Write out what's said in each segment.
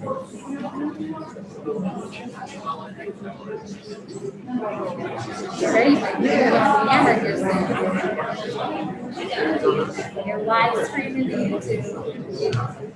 Get ready for your hamburgers then. You're live streaming to YouTube.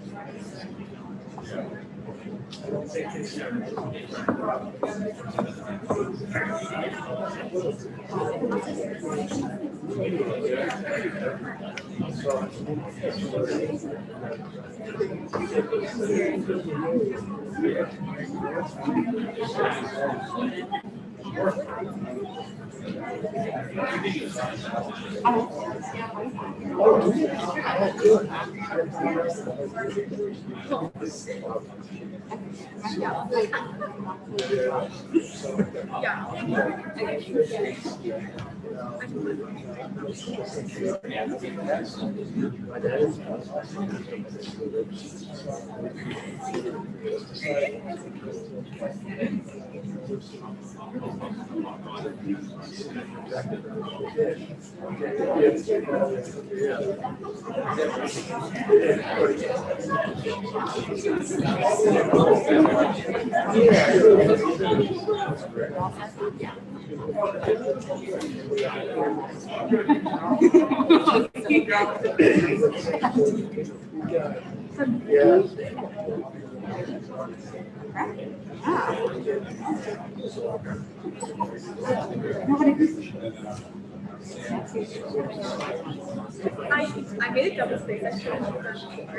I made a double space. I should have done before.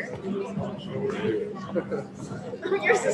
You're so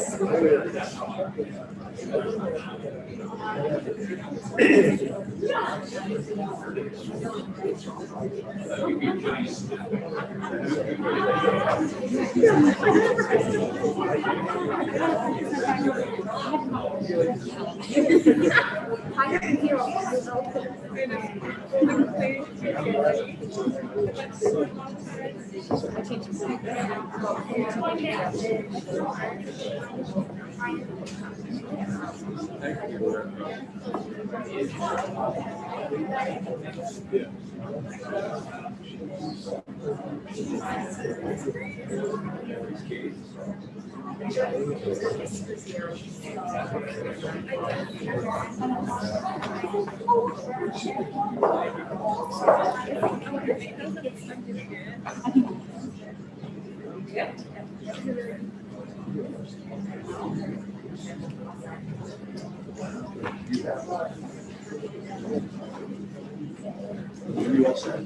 You all set?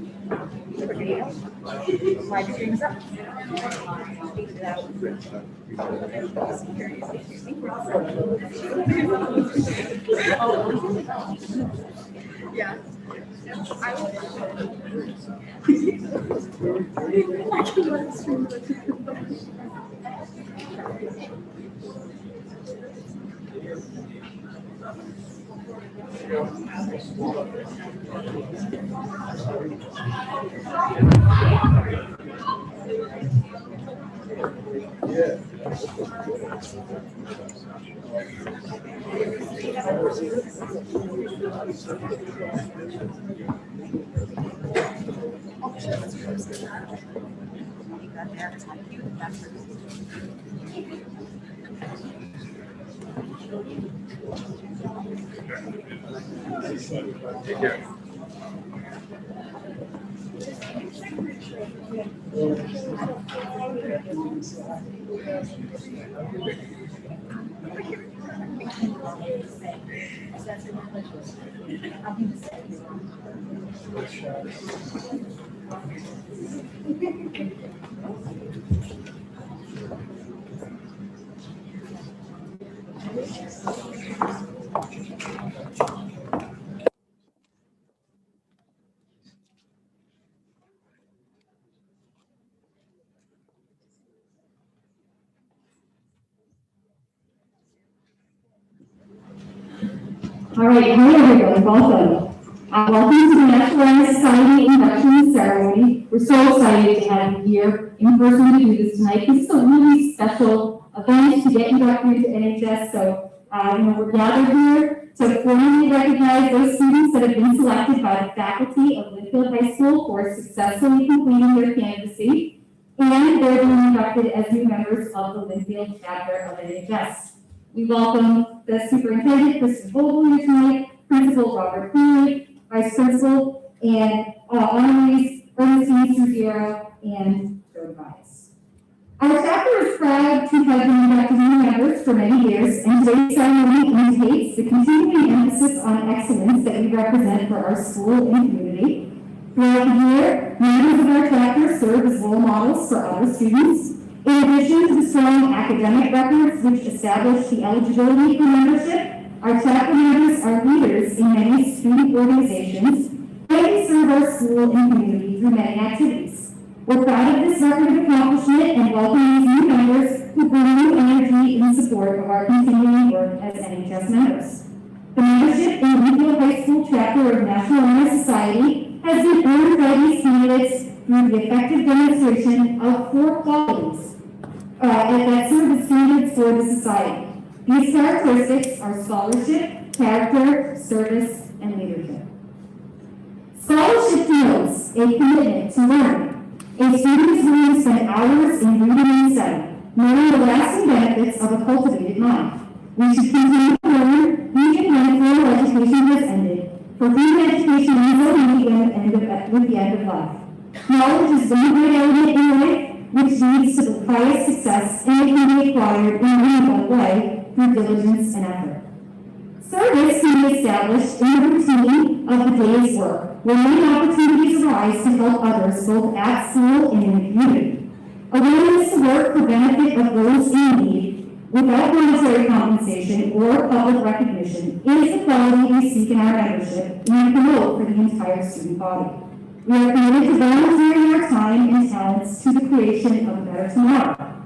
Slide your fingers up. yeah. I Take care. All right, hi everyone, welcome. Welcome to the National Honor Society Induction Ceremony. We're so excited to have you here in person to do this tonight. This is a really special event to get inducted into NHS, so we're gathered here to formally recognize those students that have been selected by the faculty of Linfield High School for successfully completing their candidacy. and they're being inducted as new members of the Linfield chapter of LHS. We welcome the superintendent, Kristen Vogel, here tonight, Principal Robert Cooley, Vice Principal, and honorees Ernestine Suziero and Joe Bias. Our chapter is proud to have been inducted new members for many years, and today's ceremony indicates the continuing emphasis on excellence that we represent for our school and community. Throughout the year, members of our chapter serve as role models for other students. In addition to the strong academic records which establish the eligibility for membership, our chapter members are leaders in many student organizations, and they serve our school and community through many activities. We're proud of this record of accomplishment and welcome these new members who bring new energy in support of our continuing work as NHS members. The membership in the Linfield High School chapter of National Honor Society has been earned by these candidates through the effective demonstration of 4 qualities that serve as standards for the society. These characteristics are scholarship, character, service, and leadership. Scholarship denotes a commitment to learning. A student is willing to spend hours in reading and study, knowing the lasting benefits of a cultivated mind. We should continue to learn even when formal education has ended, for human education is only with the end of life. Knowledge is the great element in life which leads to the highest success, and it can be acquired in a meaningful way through diligence and effort. Service can be established in the routine of the day's work, where many opportunities arise to help others both at school and in the community. A willingness to work for benefit of those in need without monetary compensation or public recognition is the quality we seek in our membership and promote for the entire student body. We are committed to volunteering our time and talents to the creation of a better tomorrow.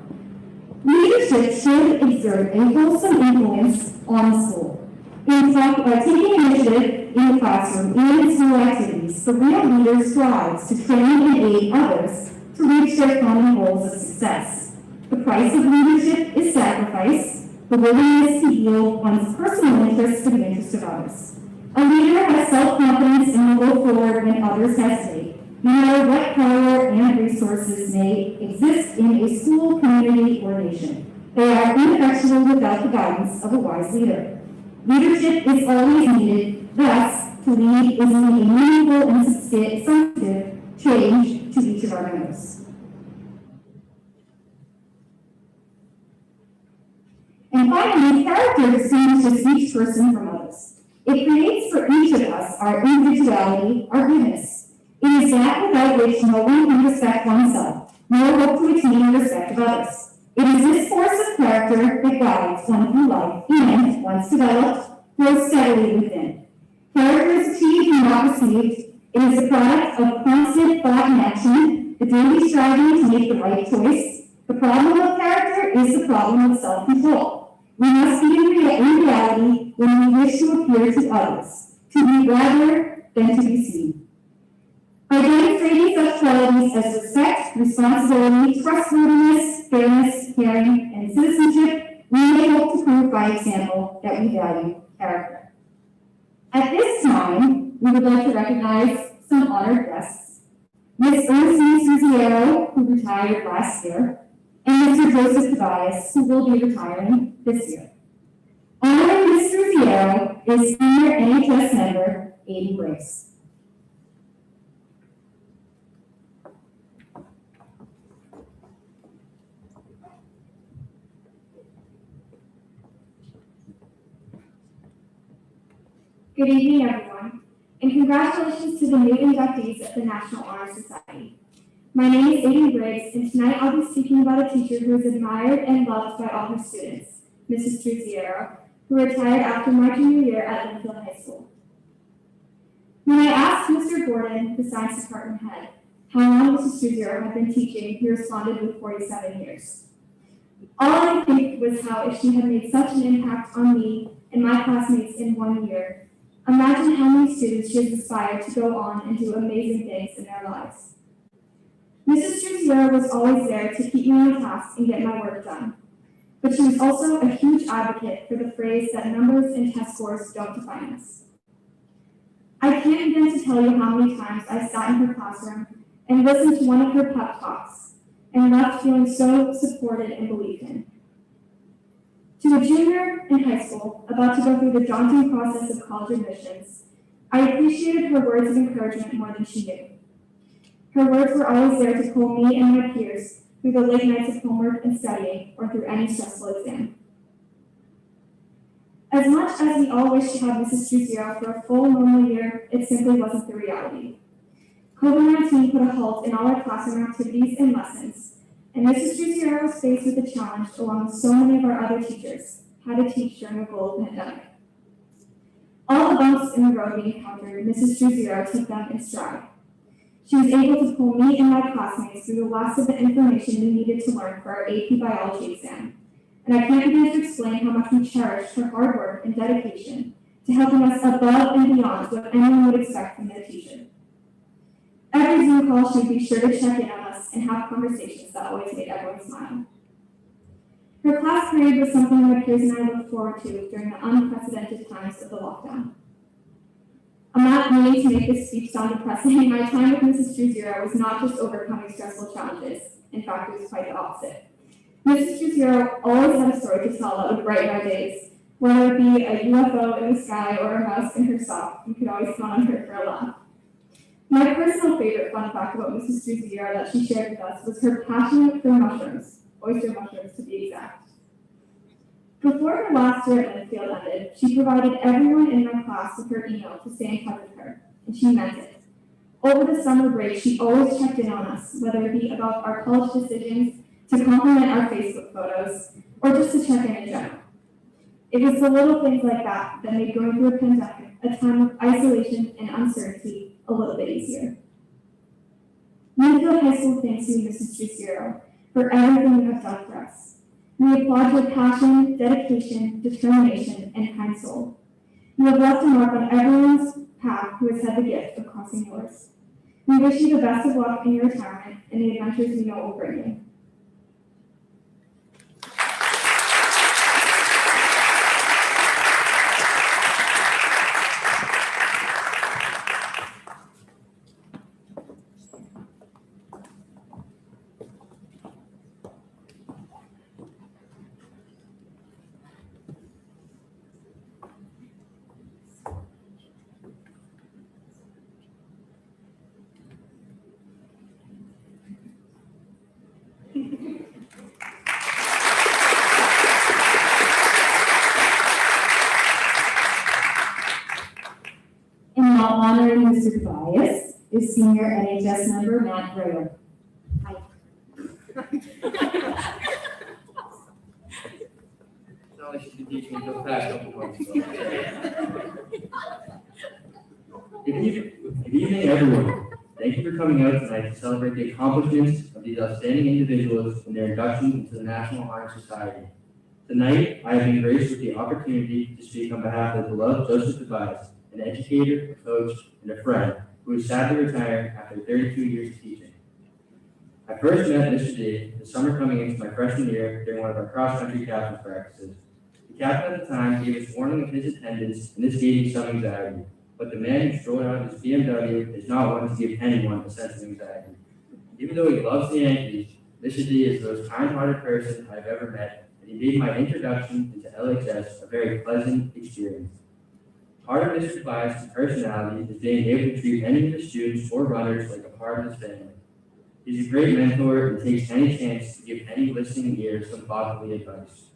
Leadership should exert a wholesome influence on the school. In taking initiative in the classroom and in school activities, the real leader strives to train and aid others to reach their common goals of success. The price of leadership is sacrifice, the willingness to yield one's personal interests to the interest of others. A leader has self-confidence and will go forward when others hesitate, no matter what power and resources may exist in a school, community, or nation. They are ineffectual without the guidance of a wise leader. Leadership is always needed, thus, to lead is a meaningful and substantive change to each of our members. And finally, character distinguishes each person from others. It creates for each of us our individuality, our goodness. It is that without which no one can respect oneself, nor hope to attain the respect of others. It is this force of character that guides one through life and, once developed, grows steadily within. Character is achieved and not received. It is a product of constant thought and action, the daily striving to make the right choice. The problem of character is the problem of self-control. We must be in reality when we wish to appear to others, to be rather than to be seen. By demonstrating such qualities as respect, responsibility, trustworthiness, fairness, caring, and citizenship, we may hope to prove by example that we value character. At this time, we would like to recognize some honored guests. Ms. Ernestine Suziero, who retired last year, and Mr. Joseph Tobias, who will be retiring this year. Honoring Ms. Suziero is senior NHS member Amy Grace. Good evening, everyone, and congratulations to the new inductees of the National Honor Society. My name is Aiden Briggs, and tonight I'll be speaking about a teacher who is admired and loved by all her students, Mrs. Truziero, who retired after my junior year at Linfield High School. When I asked Mr. Gordon, the science department head, how long Mrs. Truziero had been teaching, he responded with 47 years. All I could think was how if she had made such an impact on me and my classmates in 1 year, imagine how many students she has inspired to go on and do amazing things in their lives. Mrs. Truziero was always there to keep me on task and get my work done, but she was also a huge advocate for the phrase that numbers and test scores don't define us. I can't begin to tell you how many times I sat in her classroom and listened to one of her pep talks and left feeling so supported and believed in. To a junior in high school about to go through the daunting process of college admissions, I appreciated her words of encouragement more than she knew. Her words were always there to pull me and my peers through the late nights of homework and studying or through any stressful exam. As much as we all wish to have Mrs. Druzero for a full normal year, it simply wasn't the reality. COVID-19 put a halt in all our classroom activities and lessons, and Mrs. Druzero was faced with the challenge, along with so many of our other teachers, how to teach during a global pandemic. All the bumps in the road we encountered, Mrs. Druzero took them in stride. She was able to pull me and my classmates through the last of the information we needed to learn for our AP Biology exam, and I can't begin to explain how much we cherished her hard work and dedication to helping us above and beyond what anyone would expect from their teacher. Every Zoom call, she'd be sure to check in on us and have conversations that always made everyone smile. Her class period was something my peers and I looked forward to during the unprecedented times of the lockdown. I'm not meaning to make this speech sound depressing. My time with Mrs. Druzero was not just overcoming stressful challenges. In fact, it was quite the opposite. Mrs. Druzero always had a story to tell that would brighten our days. Whether it be a UFO in the sky or a mouse in her sock, you could always count on her for a laugh. My personal favorite fun fact about Mrs. Druzero that she shared with us was her passion for mushrooms, oyster mushrooms to be exact. Before her last year at Linfield ended, she provided everyone in my class with her email to stay in touch with her, and she meant it. Over the summer break, she always checked in on us, whether it be about our college decisions, to compliment our Facebook photos, or just to check in general. It was the little things like that that made going through a pandemic, a time of isolation and uncertainty, a little bit easier. Linfield High School thanks you, Mrs. Druzero, for everything you have done for us. We applaud your passion, dedication, determination, and kind soul. You have left a mark on everyone's path who has had the gift of crossing yours. We wish you the best of luck in your retirement and the adventures we know will bring you. And now honoring Mr. Tobias is senior LHS member Matt Brewer. Hi. Not like she could teach me to go fast. Good evening, everyone. Thank you for coming out tonight to celebrate the accomplishments of these outstanding individuals in their induction into the National Honor Society. Tonight, I have been graced with the opportunity to speak on behalf of the beloved Joseph Tobias, an educator, a coach, and a friend who is sadly retiring after 32 years of teaching. I first met Mr. D the summer coming into my freshman year during one of our cross-country captain's practices. The captain at the time gave us warning of his attendance, and this gave me some anxiety. But the man who strolled out of his BMW is not one to give anyone a sense of anxiety. Even though he loves the Yankees, Mr. D is the most kind-hearted person I've ever met, and he made my introduction into LHS a very pleasant experience. Part of Mr. Tobias' personality is being able to treat any of his students or runners like a part of his family. He's a great mentor and takes any chance to give any listening ear some fatherly advice.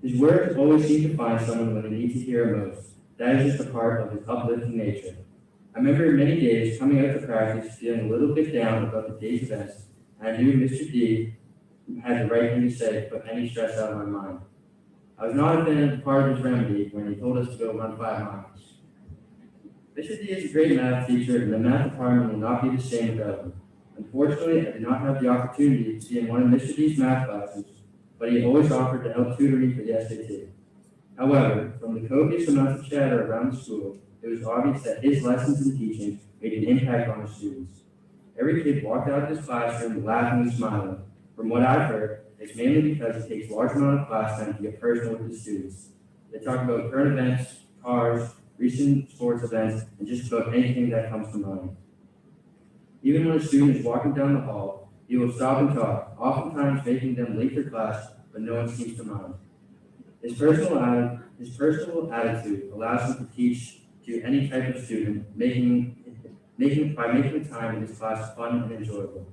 His words always seem to find someone when they need to hear it most. That is just a part of his uplifting nature. I remember many days coming out to practice feeling a little bit down about the day's events, and I knew Mr. D had the right thing to say to put any stress out of my mind. I was not a fan of part of his remedy when he told us to go run 5 miles. Mr. D is a great math teacher, and the math department will not be the same without him. Unfortunately, I did not have the opportunity to be in one of Mr. D's math classes, but he always offered to help tutor me for the SAT. However, from the copious amounts of chatter around the school, it was obvious that his lessons and teaching made an impact on the students. Every kid walked out of his classroom laughing and smiling. From what I've heard, it's mainly because it takes a large amount of class time to get personal with the students. They talk about current events, cars, recent sports events, and just about anything that comes to mind. Even when a student is walking down the hall, he will stop and talk, oftentimes making them late for class, but no one seems to mind. His personal attitude allows him to teach to any type of student, making the time in his class fun and enjoyable.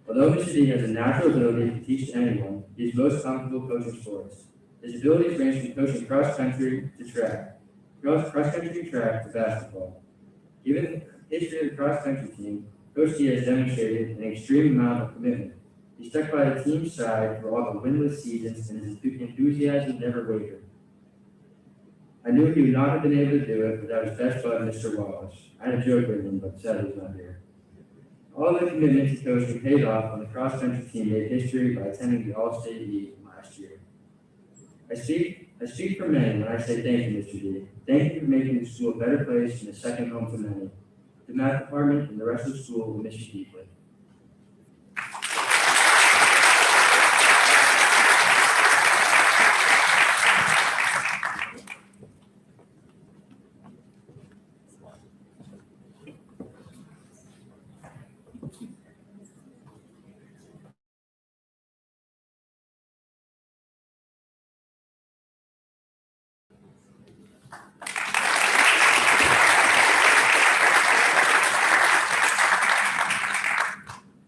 Although Mr. D has a natural ability to teach to anyone, he is most comfortable coaching sports. His abilities range from coaching cross-country to track, cross-country track to basketball. Given the history of the cross-country team, Coach D has demonstrated an extreme amount of commitment. He stuck by the team's side for all the winless seasons, and his enthusiasm never wavered. I knew he would not have been able to do it without his best bud, Mr. Wallace. I had a joke with him, but sadly he's not here. All the commitment to coaching paid off when the cross-country team made history by attending the All-State Meet last year. I speak for many when I say thank you, Mr. D. Thank you for making the school a better place and a second home to many. The math department and the rest of the school will miss you deeply.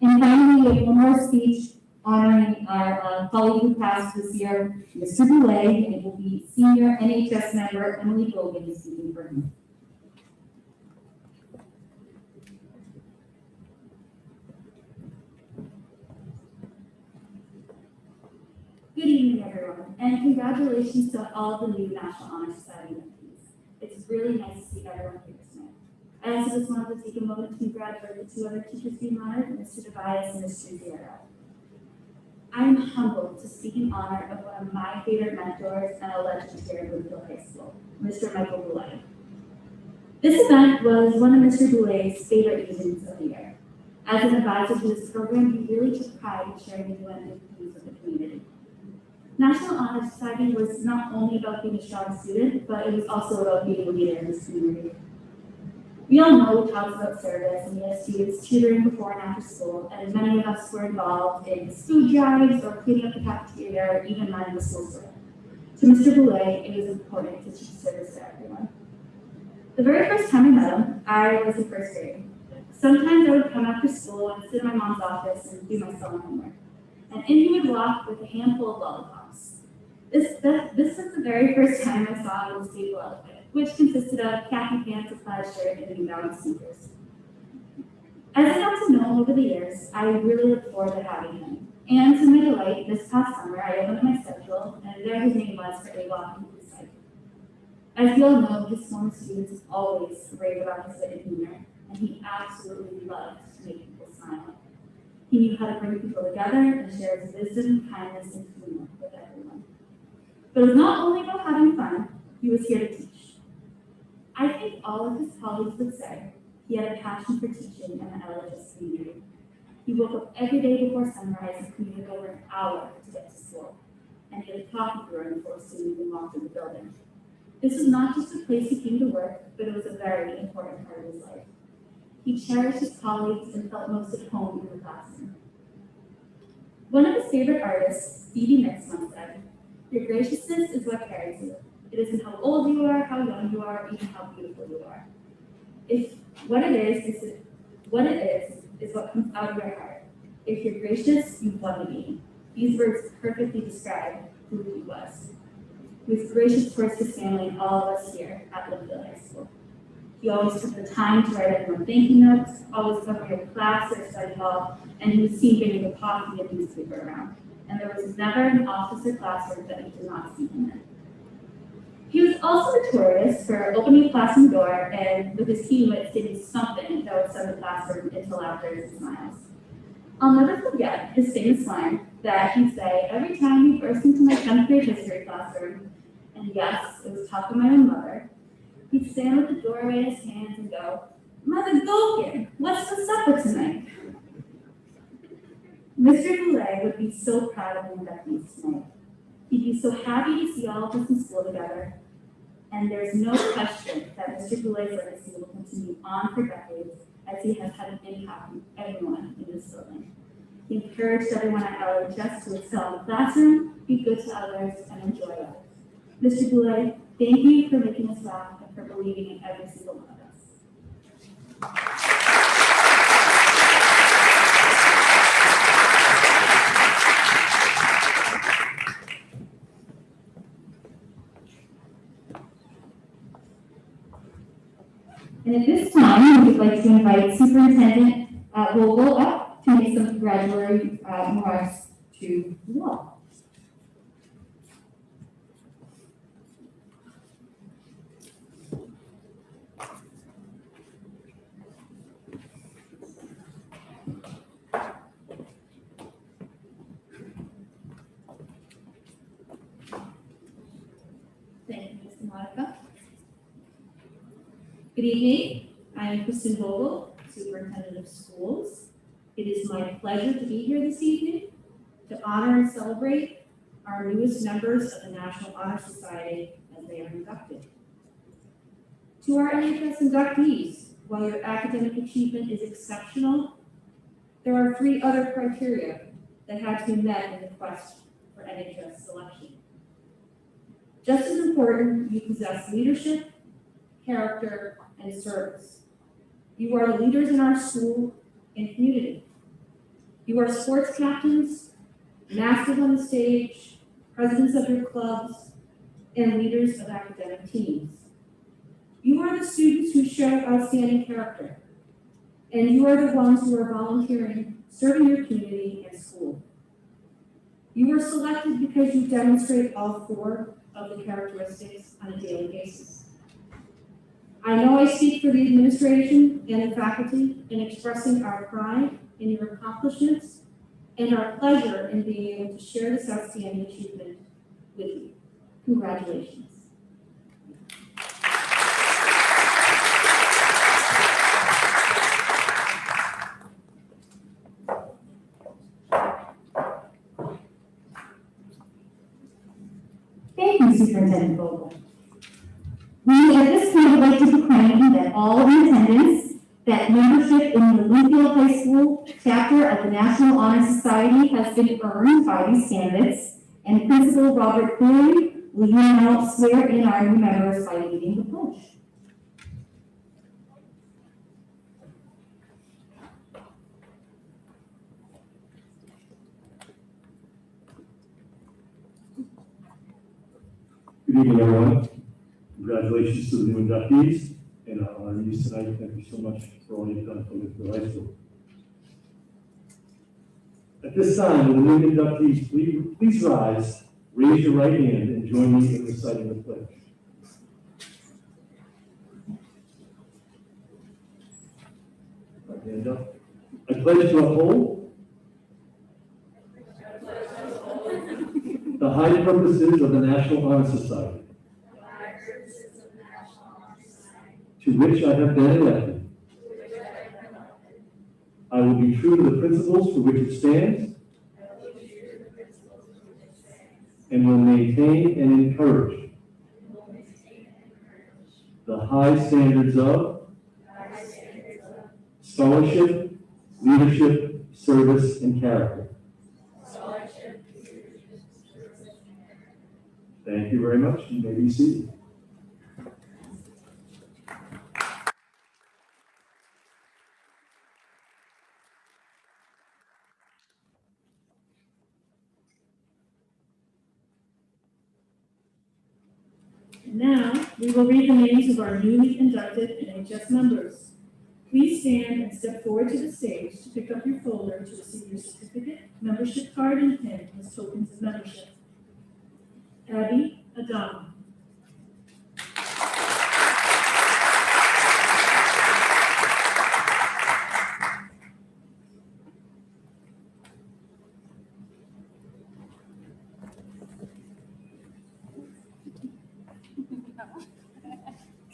And finally, we have one more speech honoring our colleague who passed this year, Mr. Boulay, and it will be senior NHS member Emily Gogan speaking for him. Good evening, everyone, and congratulations to all the new National Honor Society inductees. It's really nice to see everyone here tonight. I also just wanted to take a moment to congratulate the two other teachers being honored, Mr. Tobias and Mr. Zierra. I am humbled to speak in honor of one of my favorite mentors and a legend here at Bloomfield High School, Mr. Michael Boulay. This event was one of Mr. Boulay's favorite evenings of the year. As an advisor to this program, he really took pride in sharing the new views of the community. National Honor Society was not only about being a strong student, but it was also about being a leader in this community. We all know we talked about service and we had students tutoring before and after school, and many of us were involved in food drives or cleaning up the cafeteria or even running the school store. To Mr. Boulay, it was important to teach service to everyone. The very first time I met him, I was in first grade. Sometimes I would come after school and sit in my mom's office and do my summer homework. And in he would walk with a handful of lollipops. This was the very first time I saw his staple outfit, which consisted of khaki pants, a plaid shirt, and New Balance sneakers. As I got to know him over the years, I really looked forward to having him. And to my delight, this past summer, I opened up my schedule, and there his name was for a walk into the site. As you all know, his former students always rave about his wit and humor, and he absolutely loved to make people smile. He knew how to bring people together and share his wisdom, kindness, and humor with everyone. But it was not only about having fun, he was here to teach. I think all of his colleagues would say he had a passion for teaching in the LHS community. He woke up every day before sunrise and commuted over an hour to get to school, and he had a coffee brewer before students even walked in the building. This was not just a place he came to work, but it was a very important part of his life. He cherished his colleagues and felt most at home in the classroom. One of his favorite artists, Phoebe Mix, once said, "Your graciousness is what carries you. It isn't how old you are, how young you are, or even how beautiful you are. What it is what comes out of your heart. If you're gracious, you've won the game." These words perfectly describe who he was. He was gracious towards his family and all of us here at Bloomfield High School. He always took the time to write everyone thank you notes, always covering a class or study hall, and he was seen bringing a coffee and newspaper around. And there was never an office or classroom that we did not see him in. He was also notorious for opening a classroom door and with his keen wit stating something that would send the classroom into laughter and smiles. I'll never forget his famous line that he'd say every time he burst into my 10th grade history classroom, and yes, it was taught by my own mother. He'd stand at the doorway in his hands and go, "Mother Gogan, what's for supper tonight?" Mr. Boulay would be so proud of the inductees tonight. He'd be so happy to see all of us in school together. And there's no question that Mr. Boulay's legacy will continue on for decades as he has had an impact on everyone in this building. He encouraged everyone at LHS to excel in the classroom, be good to others, and enjoy life. Mr. Boulay, thank you for making us laugh and for believing in every single one of us. And at this time, we would like to invite Superintendent Vogel up to make some congratulatory remarks to you all. Thank you, Mr. Monica. Good evening. I am Kristen Vogel, Superintendent of Schools. It is my pleasure to be here this evening to honor and celebrate our newest members of the National Honor Society as they are inducted. To our LHS inductees, while your academic achievement is exceptional, there are 3 other criteria that had to be met in the quest for NHS selection. Just as important, you possess leadership, character, and service. You are the leaders in our school and community. You are sports captains, masters on the stage, presidents of your clubs, and leaders of academic teams. You are the students who show outstanding character, and you are the ones who are volunteering, serving your community and school. You were selected because you demonstrate all 4 of the characteristics on a daily basis. I know I speak for the administration and the faculty in expressing our pride in your accomplishments and our pleasure in being able to share this outstanding achievement with you. Congratulations. Thank you, Superintendent Vogel. We at this point would like to proclaim that all in attendance, that membership in the Bloomfield High School chapter of the National Honor Society has been earned by these candidates, and Principal Robert Cleary will now swear in our new members by leading the pledge. Good evening, everyone. Congratulations to the new inductees and our honorees tonight. Thank you so much for all you've done for Bloomfield High School. At this time, will the new inductees please rise, raise your right hand, and join me in reciting the pledge. Right hand up. I pledge to uphold the high purposes of the National Honor Society, to which I have been elected. I will be true to the principles for which it stands and will maintain and encourage the high standards of scholarship, leadership, service, and character. Thank you very much. You may be seated. Now, we will read the names of our newly inducted NHS members. Please stand and step forward to the stage to pick up your folder to receive your certificate, membership card, and pin as tokens of membership. Abby Adama.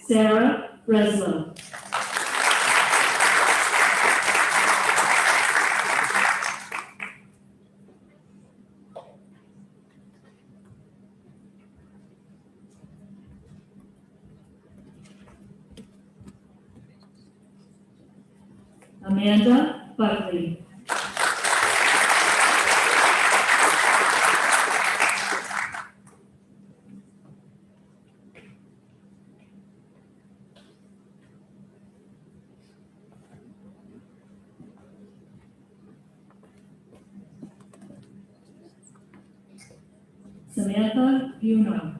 Sarah Breslow. Amanda Buckley. Samantha Buno.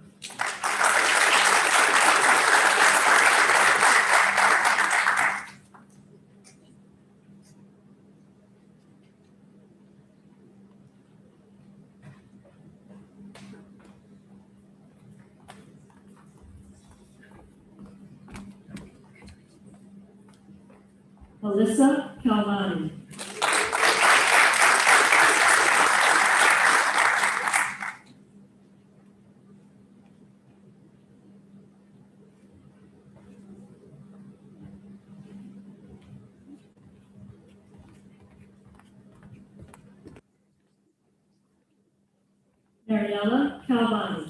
Alyssa Calvani. Mariella Calvani.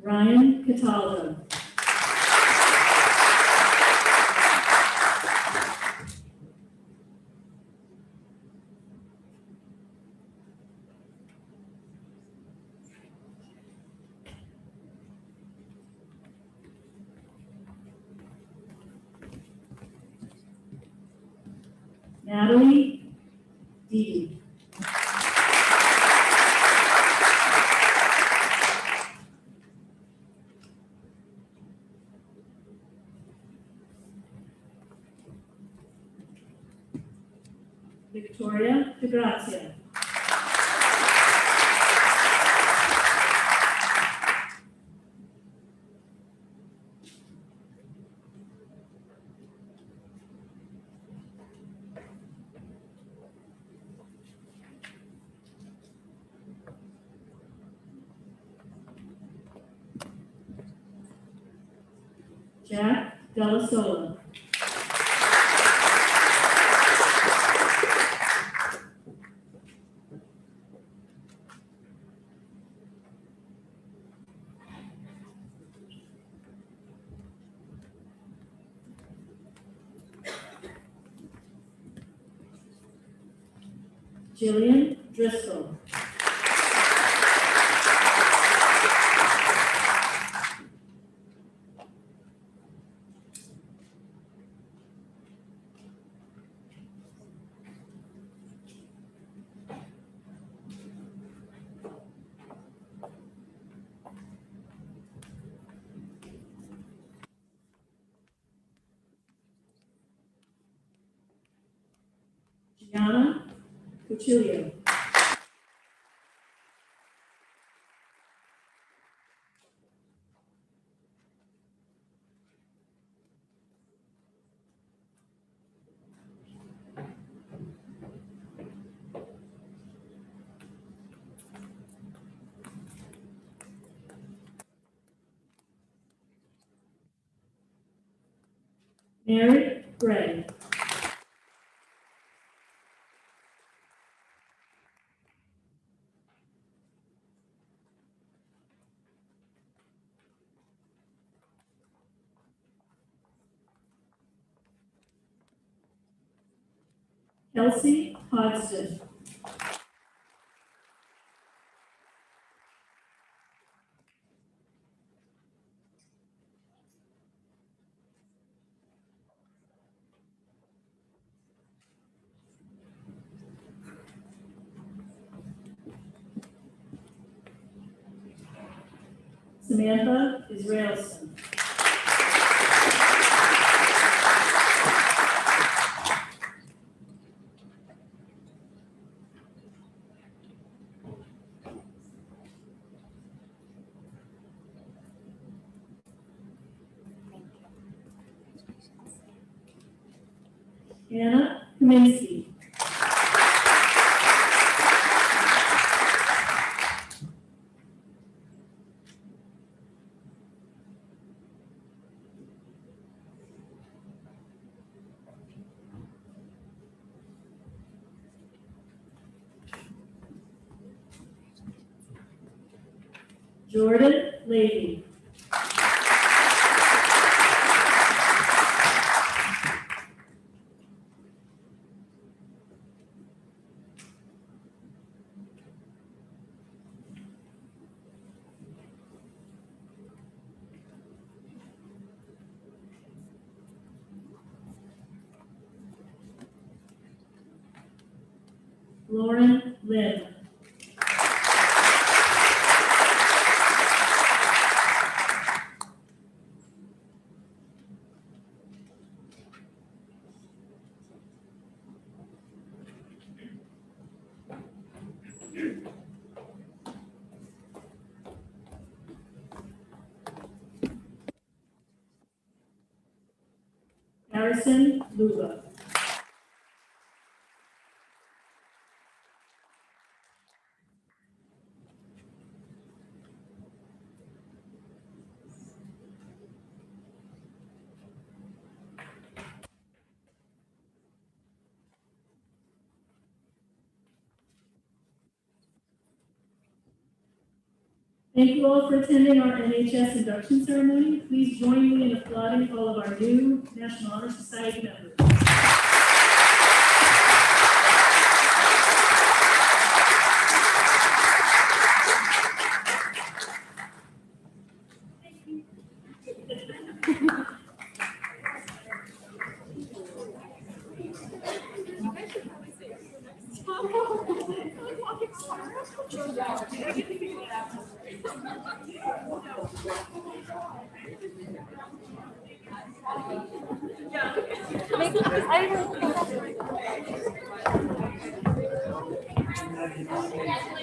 Ryan Cataldo. Natalie Dee. Victoria DeGrazia. Jack Della Sola. Jillian Driscoll. Gianna Cucilio. Mary Gray. Kelsey Hodgson. Samantha Israelson. Anna Kaminsky. Jordan Levy. Lauren Lynn. Harrison Luba. Thank you all for attending our LHS induction ceremony. Please join me in applauding all of our new National Honor Society members.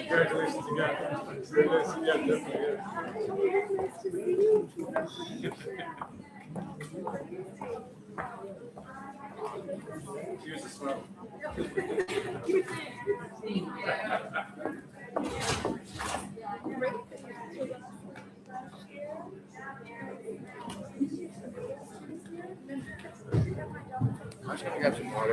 Congratulations again. Very nice to meet you. Here's a smile. I should have got some water.